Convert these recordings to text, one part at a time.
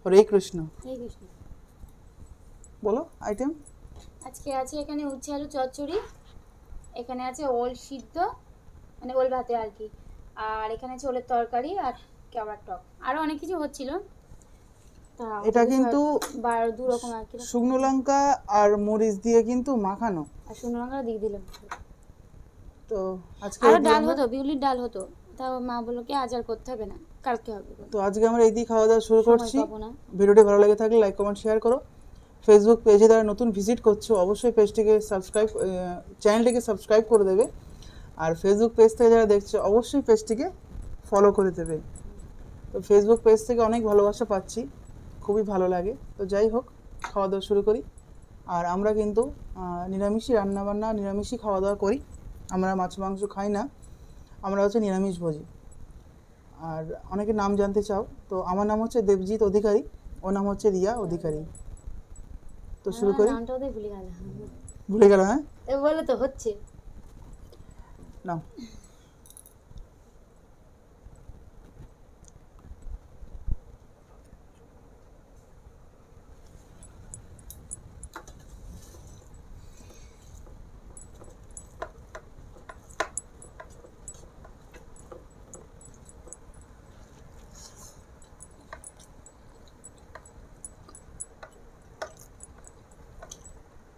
হরে কৃষ্ণ। হরে কৃষ্ণ। বলো আইটেম। আজকে আছে এখানে উচ্ছে আলু চচ্চড়ি, এখানে আছে ওল সিদ্ধ মানে ওল ভাতে আর কি, আর এখানে আছে ওলের তরকারি আর কেওড়ার টক, আরও অনেক কিছু হচ্ছিল। এটা কিন্তু 2 রকম আর কি, শুকনো লঙ্কা আর মরিচ দিয়ে কিন্তু মাখানো, আর শুকনো লঙ্কা দিয়ে দিলাম। তো আজকে আরও ডাল হতো, বিউলির ডাল হতো, তাও মা বললো কি আজ আর করতে হবে না, কালকে হবে। তো আজকে আমরা এই দিয়ে খাওয়া দাওয়া শুরু করছি। পাবো না। ভিডিওটি ভালো লেগে থাকলে লাইক কমেন্ট শেয়ার করো। ফেসবুক পেজে যারা নতুন ভিজিট করছো অবশ্যই পেজটিকে সাবস্ক্রাইব, চ্যানেলটিকে সাবস্ক্রাইব করে দেবে, আর ফেসবুক পেজ থেকে যারা দেখছো অবশ্যই পেজটিকে ফলো করে দেবে। তো ফেসবুক পেজ থেকে অনেক ভালোবাসা পাচ্ছি, খুবই ভালো লাগে। তো যাই হোক, খাওয়া দাওয়া শুরু করি। আর আমরা কিন্তু নিরামিষই রান্নাবান্না, নিরামিষই খাওয়া দাওয়া করি, আমরা মাছ মাংস খাই না, আমরা হচ্ছে নিরামিষভোজী। আর অনেকে নাম জানতে চাও, তো আমার নাম হচ্ছে দেবজিৎ অধিকারী, ওর নাম হচ্ছে রিয়া অধিকারী। তো শুরু করি। নামটাও তো ভুলে গেল। ভুলে গেল? হ্যাঁ বলে তো হচ্ছে নাও।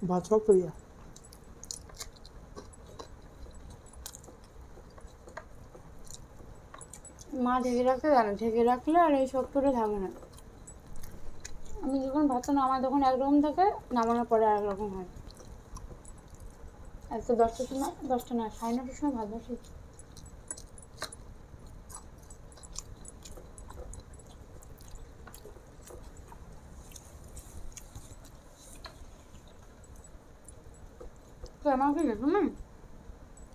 ভাত শক্ত রিয়া। মা ঢেকে রাখতে জানো, ঢেকে রাখলে আর এই শক্তটা থাকে না। আমি যখন ভাতটা নামাই তখন একরকম থাকে, নামানোর পরে আর একরকম হয়। আজকে 10টার সময়, 10টা না 9:30টার সময় ভাত বসে। তো আমার কি দেখো না,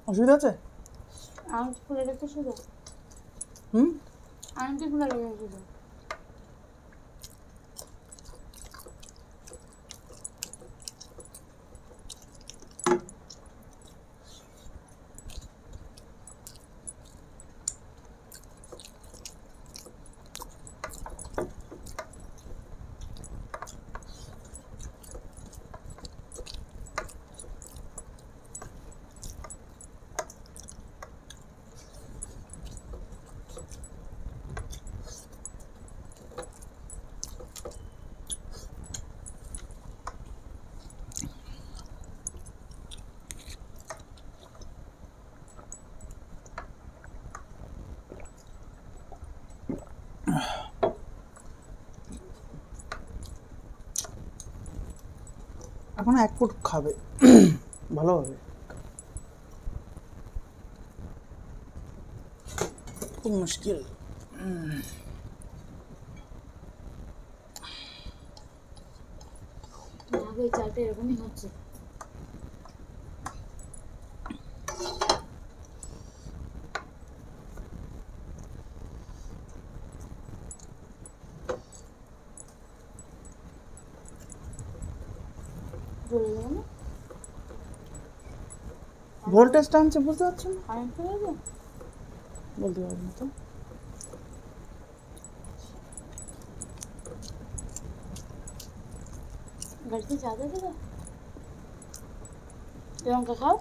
অসুবিধা আছে? আংটি খুলে রেখেছিল, হুম, আংটি খুলে রেখেছিল। এখন 1 ফুট খাবে ভালো হবে, খুব মুশকিল। ওই চালটা এরকমই হচ্ছে। ভোল্টেজ টানছে, বুঝতে পারছেন? কারেন্ট চলে যাবে, বলতে পারবো না তো। গাড়িতে চার্জ আছে তো, লঙ্কা খাও।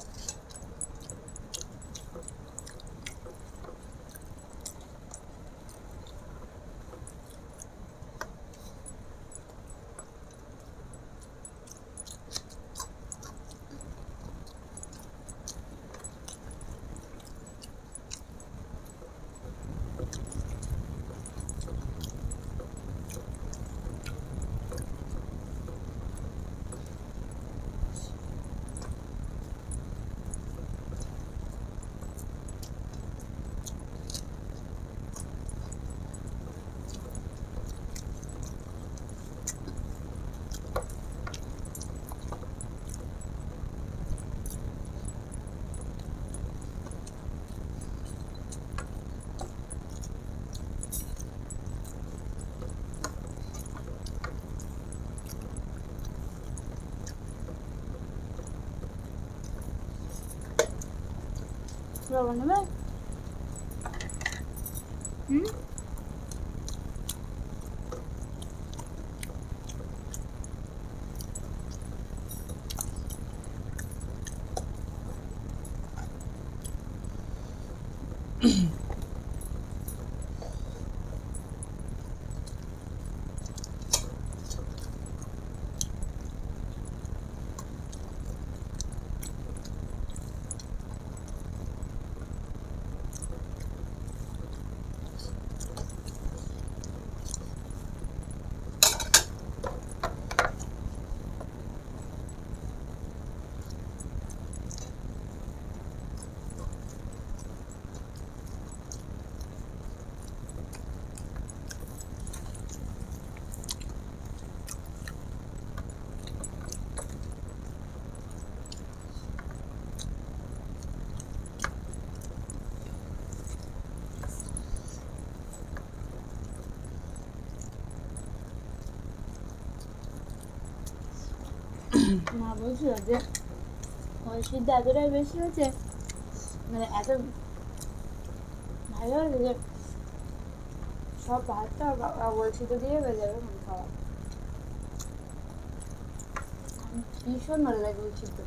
লবণ নেবে? মা বলছিল যে ওই সিদ্ধ এতটাই বেশি হয়েছে, মানে এত ভালো হয়েছে যে সব ভাতটা ওই সিদ্ধ দিয়ে হয়ে যাবে মানে খাওয়া। ভীষণ ভালো লাগে ওই সিদ্ধ।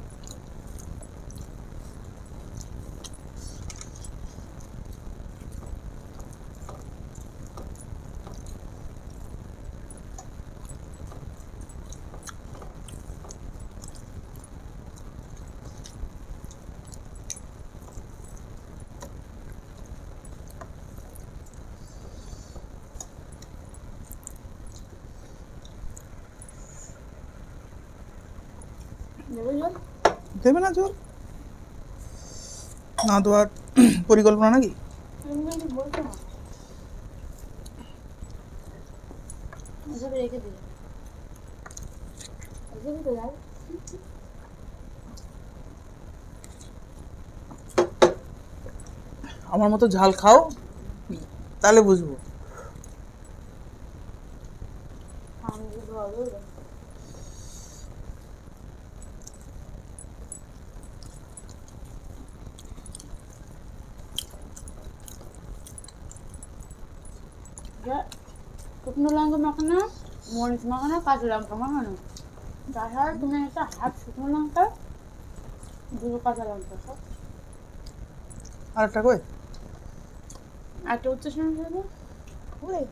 দেবে জল? দেবে না জল? না দেওয়ার পরিকল্পনা নাকি? এমনি বলতো না, এসব রেখে দিলে এসবই তো যাও। আমার মতো ঝাল খাও, তাহলে বুঝবো। আমি যে ভালো শুকনো লঙ্কা মাখানো, মরিচ মাখানো, কাঁচা লঙ্কা মাখানো, তাছাড়া তুমি একটা হাফ শুকনো লঙ্কা, দুটো কাঁচা লঙ্কা সব, আর একটা কই? একটা উচ্চস্বর দেবো। ওই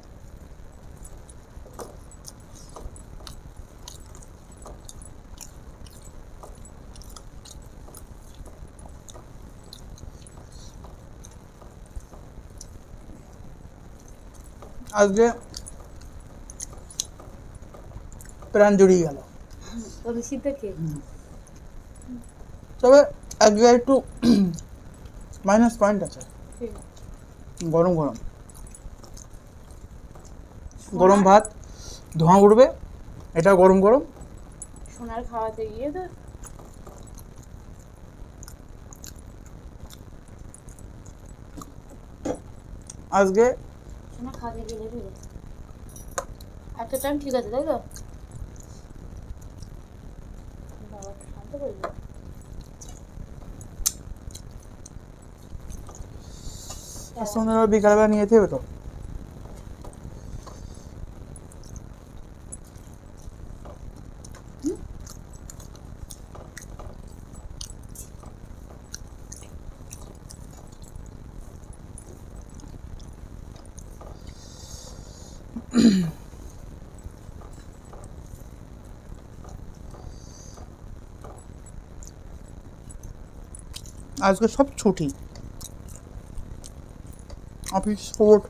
আজকে প্রাণ জড়িয়ে গেল। তবে শীত খেয়ে তবে এক জায়গায় একটু মাইনাস পয়েন্ট আছে, গরম গরম গরম ভাত, ধোঁয়া উঠবে, এটা গরম গরম। সোনার খাওয়াতে গিয়ে তো আজকে সোনা খাওয়াতে গেলে দিলে একটা টাইম ঠিক আছে, তাই তো? বাবা শান্ত করে দিল। সন্ধ্যাবেলা বিকালবেলা নিয়ে যেতে হবে তো। আজকে সব ছুটি, অফিস কোর্ট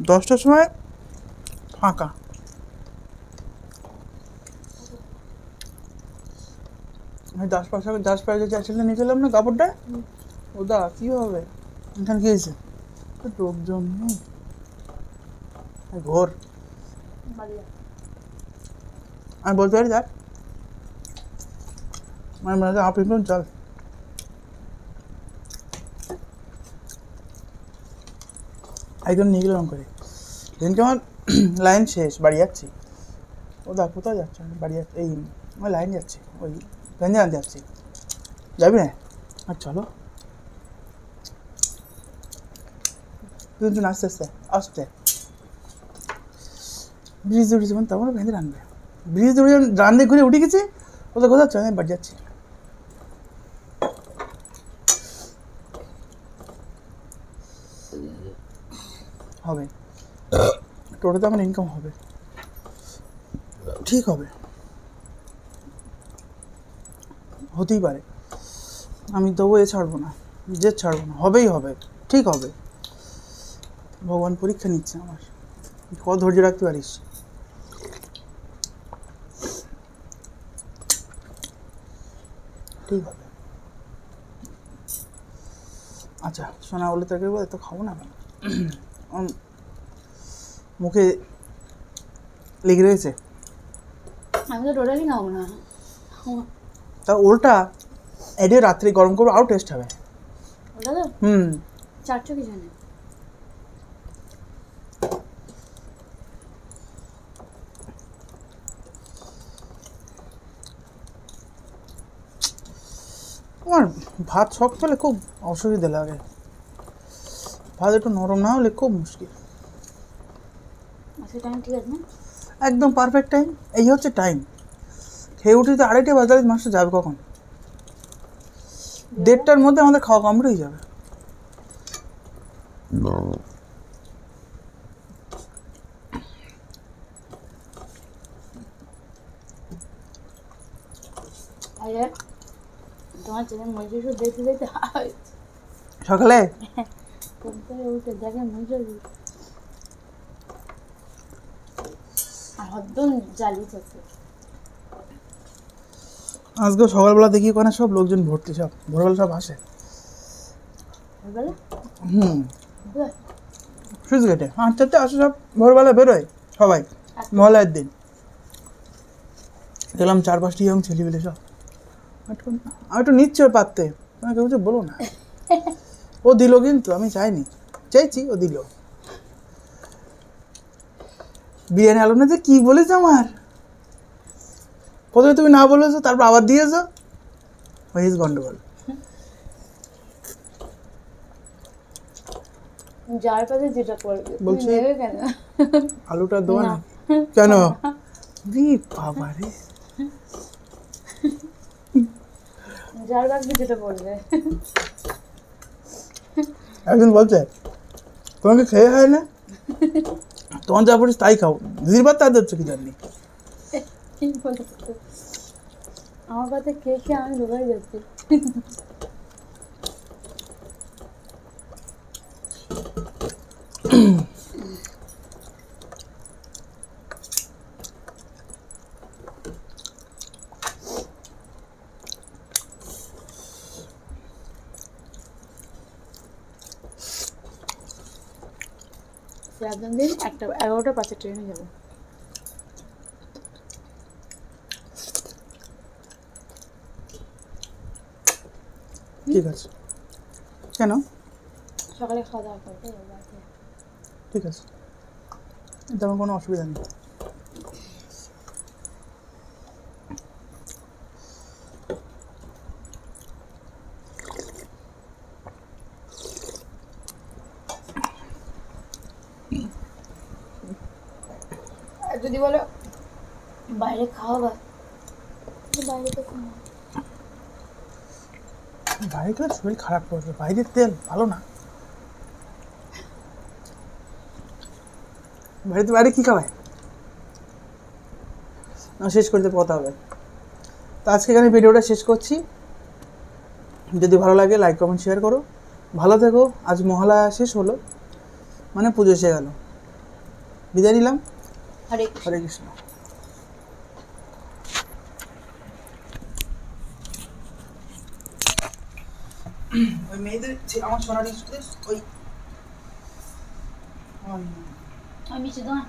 10টার সময় ফাঁকা। আমি 10 পয়সা চাইছিলাম, নিয়েছিলাম না কাপড়টা, ওদা কী হবে এখানে কী হয়েছে? লোকজন নেই, ঘোর। আমি বলতে পারি দেখ, আমার মনে হয় অফিস চল। একদম নিয়ে গেলাম করে, সেদিনকে আমার লাইন শেষ, বাড়ি যাচ্ছি। ওদা কোথায় যাচ্ছে? বাড়ি যাচ্ছে, এই আমার লাইন যাচ্ছে, ওই গঞ্জে আনতে যাচ্ছি, যাবি না? আর চলো, দুজন আস্তে আস্তে আসতে ব্রিজ উঠেছে, মানে তখন ভেঙে রানবে। ব্রিজ উঠে রান দিয়ে ঘুরে উঠে গেছে, ওদের কোথাও চলে, আমি বাড়ি যাচ্ছি। হবে, টোটোতে আমার ইনকাম হবে, ঠিক হবে, হতেই পারে। আমি তবু এ ছাড়বো না, যে ছাড়বো না, হবেই হবে, ঠিক হবে। ভগবান পরীক্ষা নিচ্ছে আমার, কত ধৈর্য রাখতে পারিস। ঠিক হবে। আচ্ছা সোনা বলে তরকারি বলে তো খাবো না, মুখে লেগে রয়েছে। আমি তো টোটালি খাবো না। তা উল্টা এডে রাত্রে গরম করবো, আরও টেস্ট হবে। ওটা তো চারশো কিছু নেই। আমার ভাত শক্ত হলে খুব অসুবিধা লাগে, ভাত একটু নরম না হলে খুব মুশকিল। আচ্ছা টাইম ঠিক আছে না? একদম পারফেক্ট টাইম, এই হচ্ছে টাইম। খেয়ে উঠি তো 2:30 বাজালে মাছটা যাবে কখন? 1:30টার মধ্যে আমাদের খাওয়া কমপ্লিট হয়ে যাবে। আরে তোমার ছেলে মহিষাসুর দেখতে দেখতে সকালে কোথায় উঠে দেখে মহিষাসুর আর হদ্দন জ্বালিয়ে থাকে। আজকে সকালবেলা দেখি ওখানে সব লোকজন ভর্তি, সব ভোরবেলা সব আসে। ভোরবেলা? কোথায়? সুইচ গেটে 8টাতে আসে সব, ভোরবেলা বেরোয় সবাই মহলার দিন। দেখলাম 4-5টি ইয়ং ছেলেপিলে সব। আমি একটু নিচ্ছি ওর পাত্তে, তোমাকে কিছু বলো না। ও দিল কিন্তু আমি চাইনি, চাইছি ও দিল। বিরিয়ানি আলু না যে কি বলেছে আমার, প্রথমে তুমি না বলেছো তারপর আবার দিয়েছো, হয়েছে গন্ডগোল। যার পাশে যেটা পড়বে বলছি, নেবে কেন? আলুটা দেবো না কেন? বাবা রে, যার লাগবে যেটা পড়বে। একদিন বলছে তোমাকে খেয়ে হয় না, তোমার যা পড়িস তাই খাও, দিদির ভাত তা দিচ্ছে কি জানি। কি বলতো? আমার পাতে খেয়ে খেয়ে আমি ঢোকাই যাচ্ছি। একদম দিন 11টা 5 ট্রেনে যাবো। ঠিক আছে, কেন? সকালে খাওয়া দাওয়া করবো বাড়িতে। ঠিক আছে, তেমন কোনো অসুবিধা নেই। আর যদি বলো বাইরে খাওয়া, বাইরে তো খাওয়া বাইরে খেলে শরীর খারাপ করবে, বাইরের তেল ভালো না। বাইরে কী খাওয়ায় না, শেষ করতে কথা হবে। তো আজকে এখানে ভিডিওটা শেষ করছি। যদি ভালো লাগে লাইক কমেন্ট শেয়ার করো, ভালো থেকো। আজ মহালয়া শেষ হলো, মানে পুজো এসে গেল। বিদায় নিলাম, হরে হরে কৃষ্ণ। ওই মেয়েদের আমার সোনার স্কুলের ওই আমি মিশে দাও।